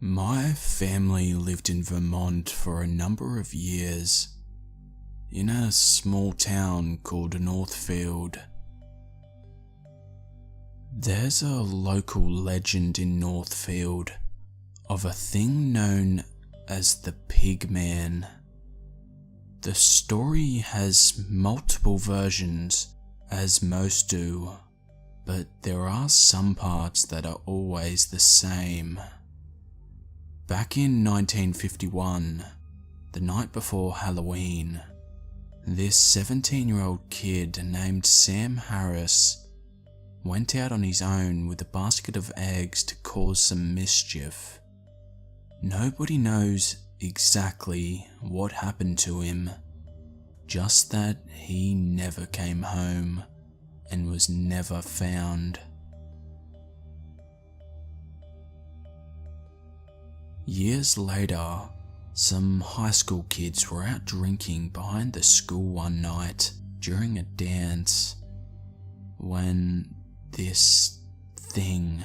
My family lived in Vermont for a number of years, in a small town called Northfield. There's a local legend in Northfield of a thing known as the Pigman. The story has multiple versions, as most do, but there are some parts that are always the same. Back in 1951, the night before Halloween, this 17-year-old kid named Sam Harris went out on his own with a basket of eggs to cause some mischief. Nobody knows exactly what happened to him, just that he never came home and was never found. Years later, some high school kids were out drinking behind the school one night during a dance when this thing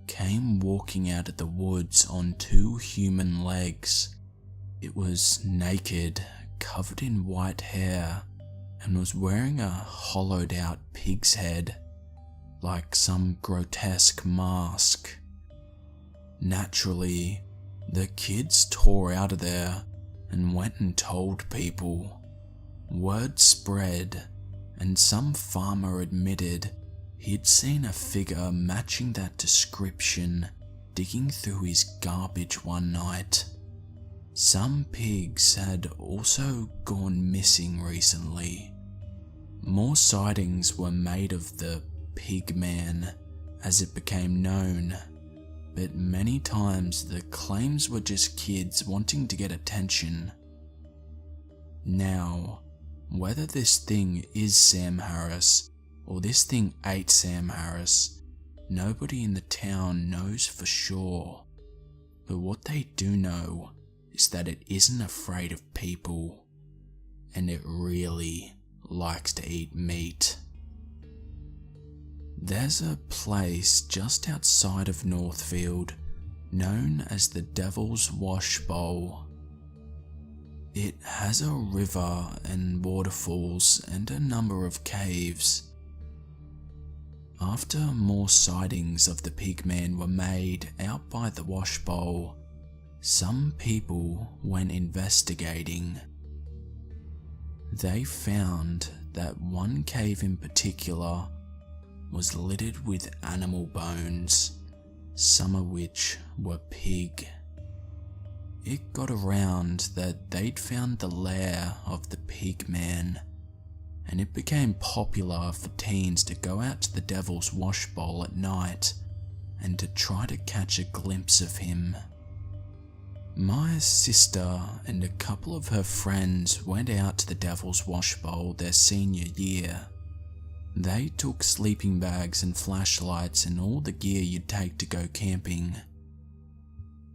came walking out of the woods on two human legs. It was naked, covered in white hair, and was wearing a hollowed out pig's head, like some grotesque mask. Naturally, the kids tore out of there and went and told people. Word spread, and some farmer admitted he'd seen a figure matching that description digging through his garbage one night. Some pigs had also gone missing recently. More sightings were made of the Pigman as it became known, but many times the claims were just kids wanting to get attention. Now, whether this thing is Sam Harris or this thing ate Sam Harris, nobody in the town knows for sure. But what they do know is that it isn't afraid of people, and it really likes to eat meat. There's a place just outside of Northfield known as the Devil's Wash Bowl. It has a river and waterfalls and a number of caves. After more sightings of the Pigman were made out by the wash bowl, some people went investigating. They found that one cave in particular was littered with animal bones, some of which were pig. It got around that they'd found the lair of the Pigman, and it became popular for teens to go out to the Devil's Wash Bowl at night and to try to catch a glimpse of him. My sister and a couple of her friends went out to the Devil's Wash Bowl their senior year. They took sleeping bags and flashlights and all the gear you'd take to go camping.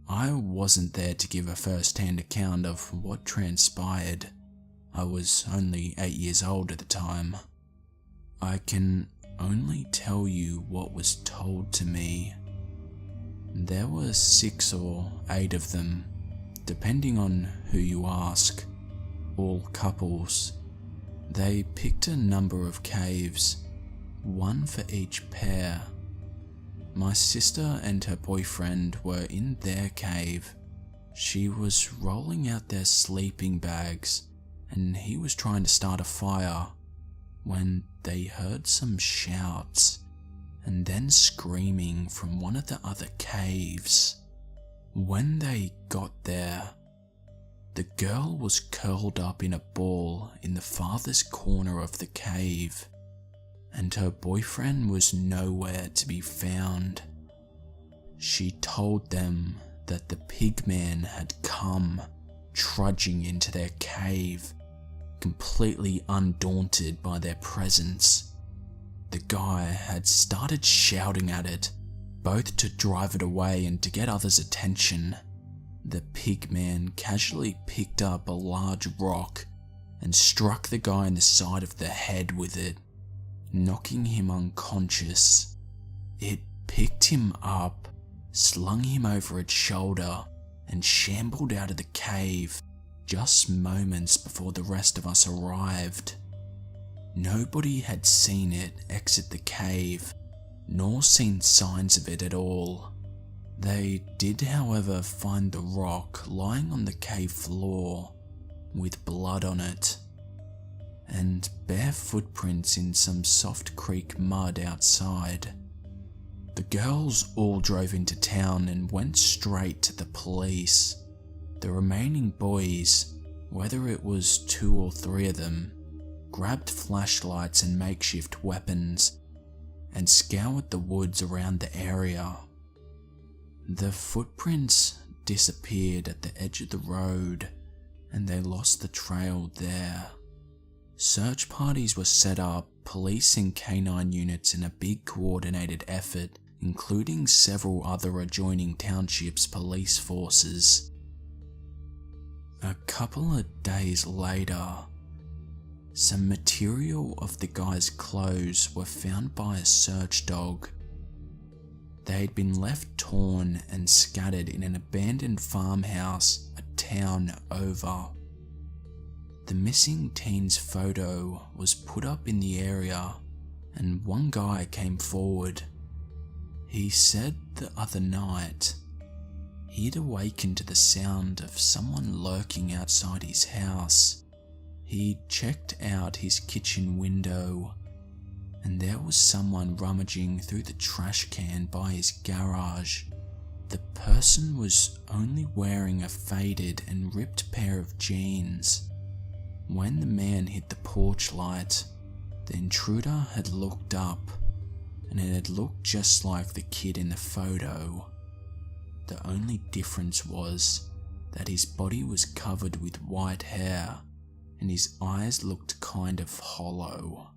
I wasn't there to give a first-hand account of what transpired. I was only 8 years old at the time. I can only tell you what was told to me. There were 6 or 8 of them, depending on who you ask, all couples. They picked a number of caves, one for each pair. My sister and her boyfriend were in their cave. She was rolling out their sleeping bags, and he was trying to start a fire when they heard some shouts and then screaming from one of the other caves. When they got there, the girl was curled up in a ball in the farthest corner of the cave, and her boyfriend was nowhere to be found. She told them that the Pigman had come trudging into their cave, completely undaunted by their presence. The guy had started shouting at it, both to drive it away and to get others' attention. The Pigman casually picked up a large rock and struck the guy in the side of the head with it, knocking him unconscious. It picked him up, slung him over its shoulder, and shambled out of the cave just moments before the rest of us arrived. Nobody had seen it exit the cave, nor seen signs of it at all. They did, however, find the rock lying on the cave floor, with blood on it, and bare footprints in some soft creek mud outside. The girls all drove into town and went straight to the police. The remaining boys, whether it was 2 or 3 of them, grabbed flashlights and makeshift weapons and scoured the woods around the area. The footprints disappeared at the edge of the road, and they lost the trail there. Search parties were set up, police and canine units in a big coordinated effort, including several other adjoining townships' police forces. A couple of days later, some material of the guy's clothes were found by a search dog. They had been left torn and scattered in an abandoned farmhouse a town over. The missing teen's photo was put up in the area, and one guy came forward. He said the other night he'd awakened to the sound of someone lurking outside his house. He checked out his kitchen window, and there was someone rummaging through the trash can by his garage. The person was only wearing a faded and ripped pair of jeans. When the man hit the porch light, the intruder had looked up, and it had looked just like the kid in the photo. The only difference was that his body was covered with white hair, and his eyes looked kind of hollow.